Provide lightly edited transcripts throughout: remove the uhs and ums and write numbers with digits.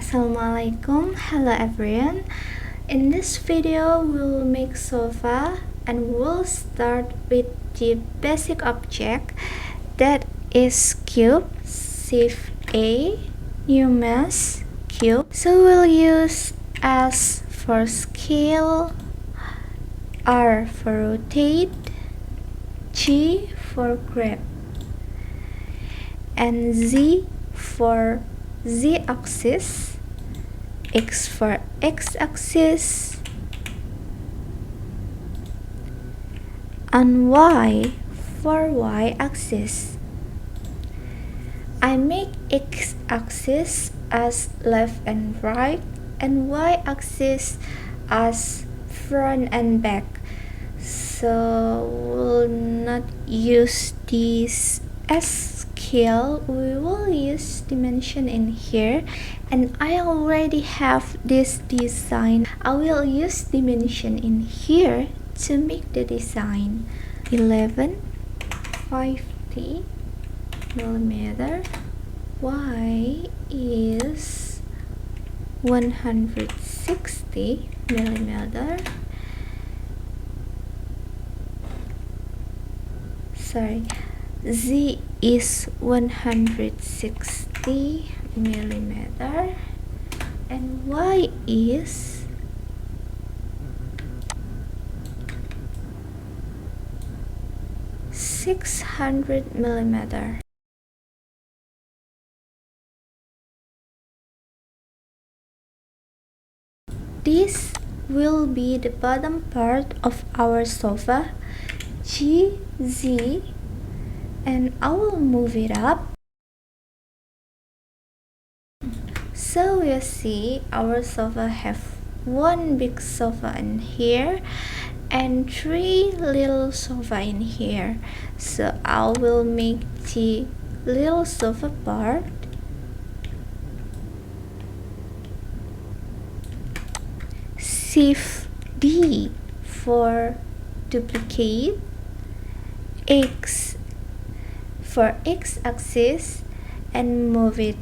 Assalamualaikum, hello everyone. In this video we'll make sofa and we'll start with the basic object that is cube. Shift A, new mesh, cube. So we'll use S for scale, R for rotate, G for grab, and Z for Z-axis, X for X-axis, and Y for Y-axis. I make X-axis as left and right and Y-axis as front and back. So we'll not use this as scale, we will use dimension in here, and I already have this design. I will use dimension in here to make the design. 1150 millimeter, Y is 160 millimeter. Z is 160 millimeter and Y is 600 millimeter. This will be the bottom part of our sofa, GZ, and I will move it up. So you see our sofa have one big sofa in here and three little sofa in here. So I will make the little sofa part. Shift D for duplicate, X for X-axis, and move it.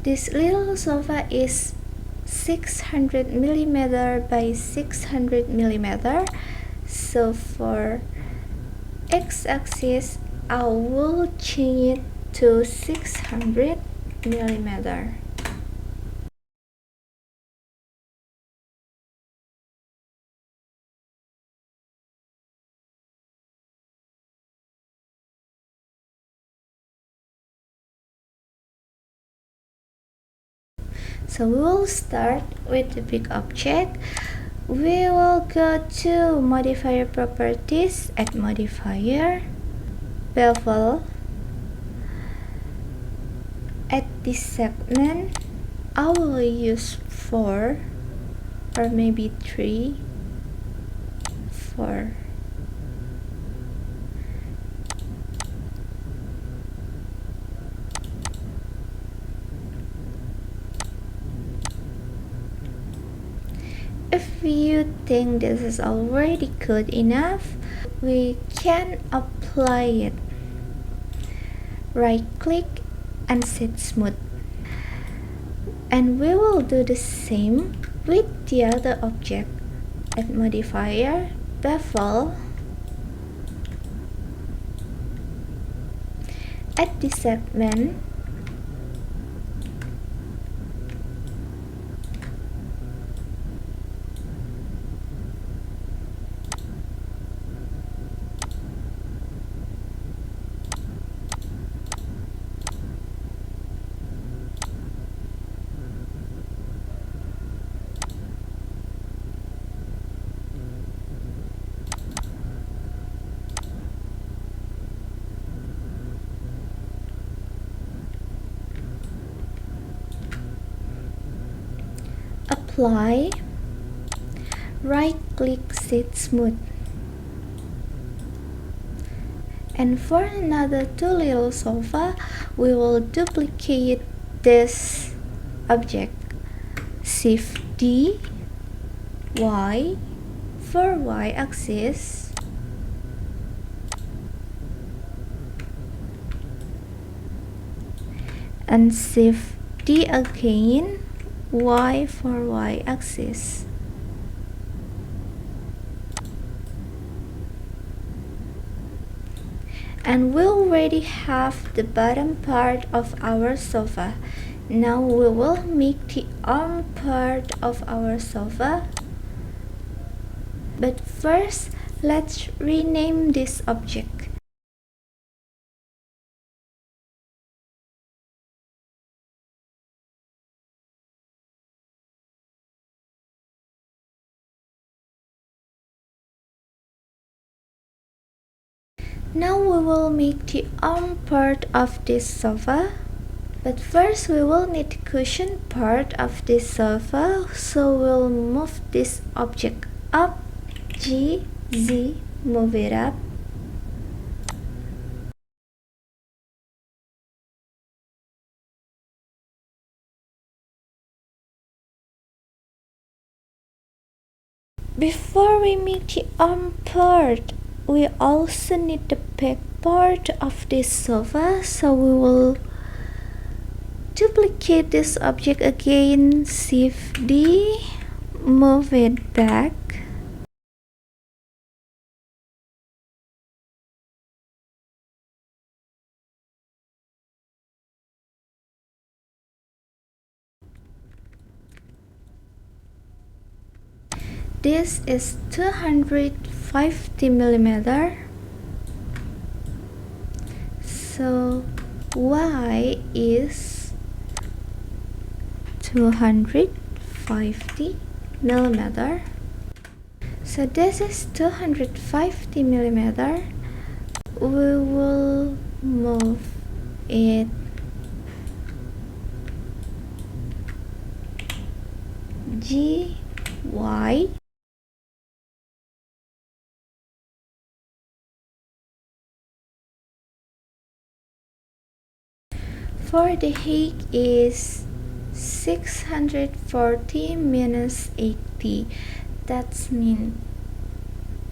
This little sofa is 600 millimeter by 600 millimeter. So for X-axis, I will change it to 600 millimeter. So we will start with the big object. We will go to modifier properties, add modifier, bevel. At this segment, I will use 4 or maybe 3, 4. If you think this is already good enough, we can apply it. Right click and set smooth. And we will do the same with the other object. Add modifier, bevel. At this segment, apply, right click, set smooth. And for another two little sofa, we will duplicate this object. Shift D, Y for Y-axis, and shift D again, Y for y-axis. And we already have the bottom part of our sofa. Now we will make the arm part of our sofa. But first, let's rename this object. Now we will make the arm part of this sofa. But first we will need the cushion part of this sofa, so we'll move this object up, G, Z, move it up. Before we make the arm part, we also need the back part of this sofa, so we will duplicate this object again, Shift D, move it back. This is 250 millimeter. So Y is 250 millimeter. So this is 250 millimeter. We will move it G, Y. For the height is 640 minus 80. That's mean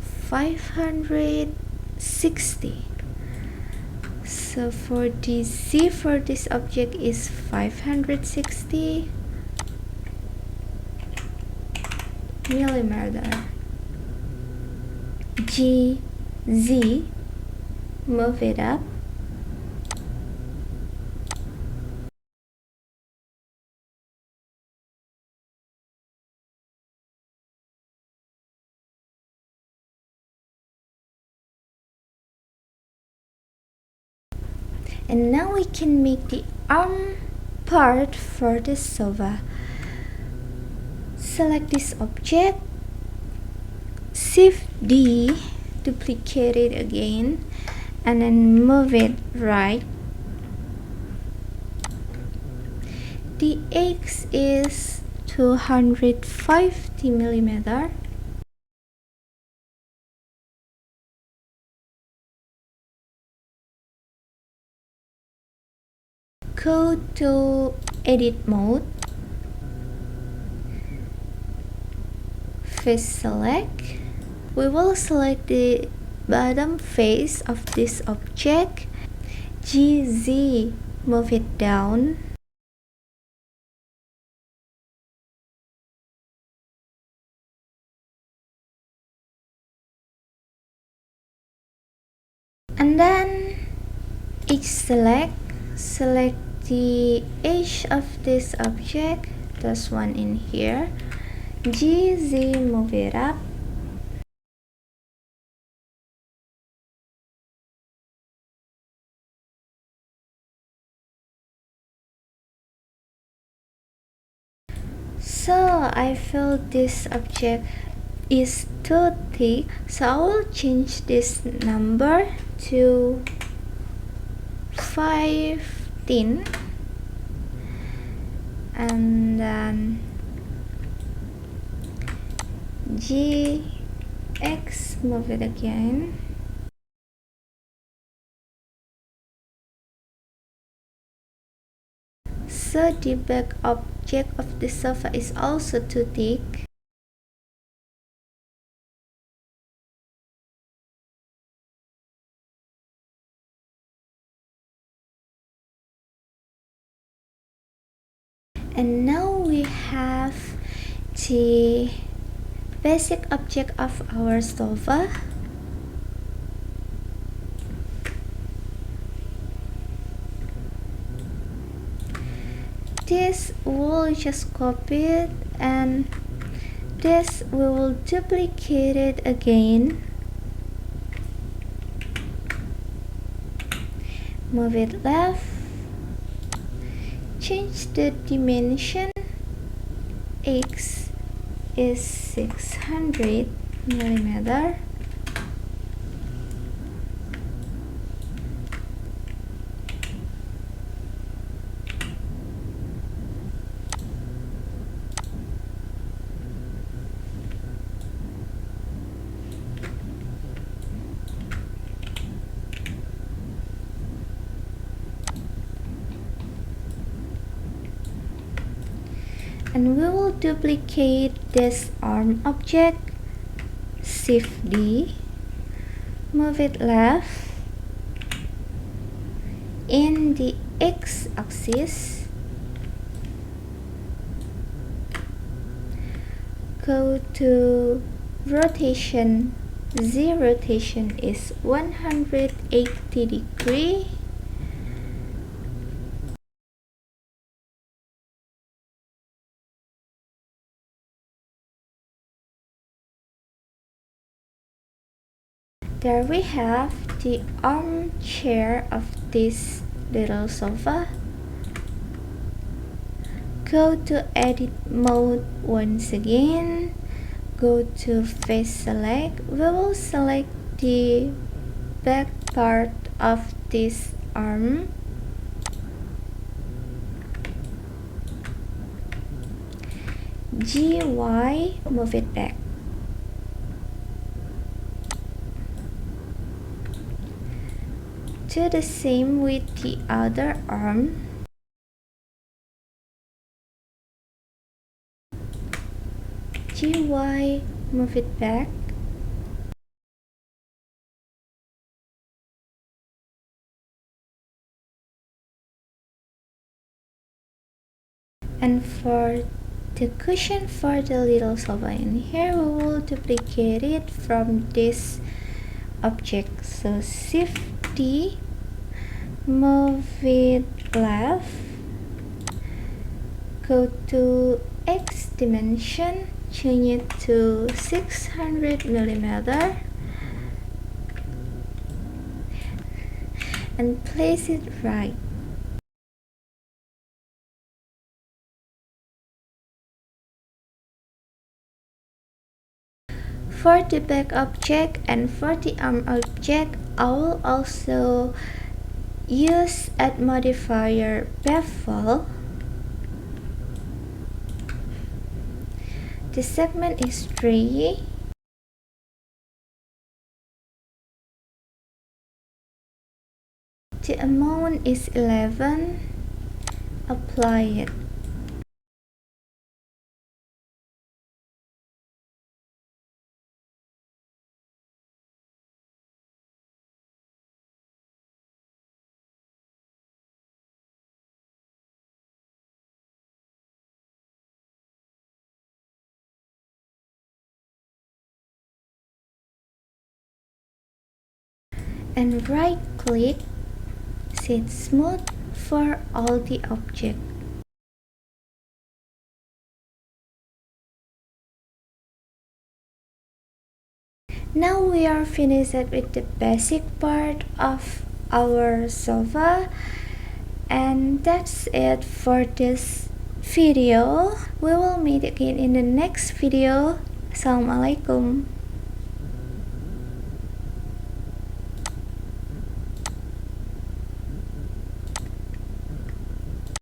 560. So for the Z for this object is 560 millimeter. G, Z, move it up. And now we can make the arm part for the sofa. Select this object, Shift D, duplicate it again, and then move it right. The X is 250 millimeter. Go to edit mode, face select. We will select the bottom face of this object, GZ, move it down. And then each select the edge of this object, there's one in here, GZ, move it up. So I feel this object is too thick, so I will change this number to 15, and then GX, move it again. So the back object of the sofa is also too thick. And now we have the basic object of our solver. This we'll just copy it, and this we will duplicate it again. Move it left. Change the dimension. X is 600 millimeter. And we will duplicate this arm object. Shift D, move it left. In the X axis, go to rotation. Z rotation is 180 degree. There we have the armchair of this little sofa. Go to edit mode once again. Go to face select. We will select the back part of this arm. GY, move it back. Do the same with the other arm. GY, move it back. And for the cushion for the little sofa in here, we will duplicate it from this object. So Shift D, move it left, go to X dimension, change it to 600 millimeter, and place it right. For the back object and for the arm object, I will also use add modifier bevel. The segment is 3. The amount is 11. Apply it. And right click, set smooth for all the objects. Now we are finished with the basic part of our sofa, and that's it for this video. We will meet again in the next video. Assalamualaikum.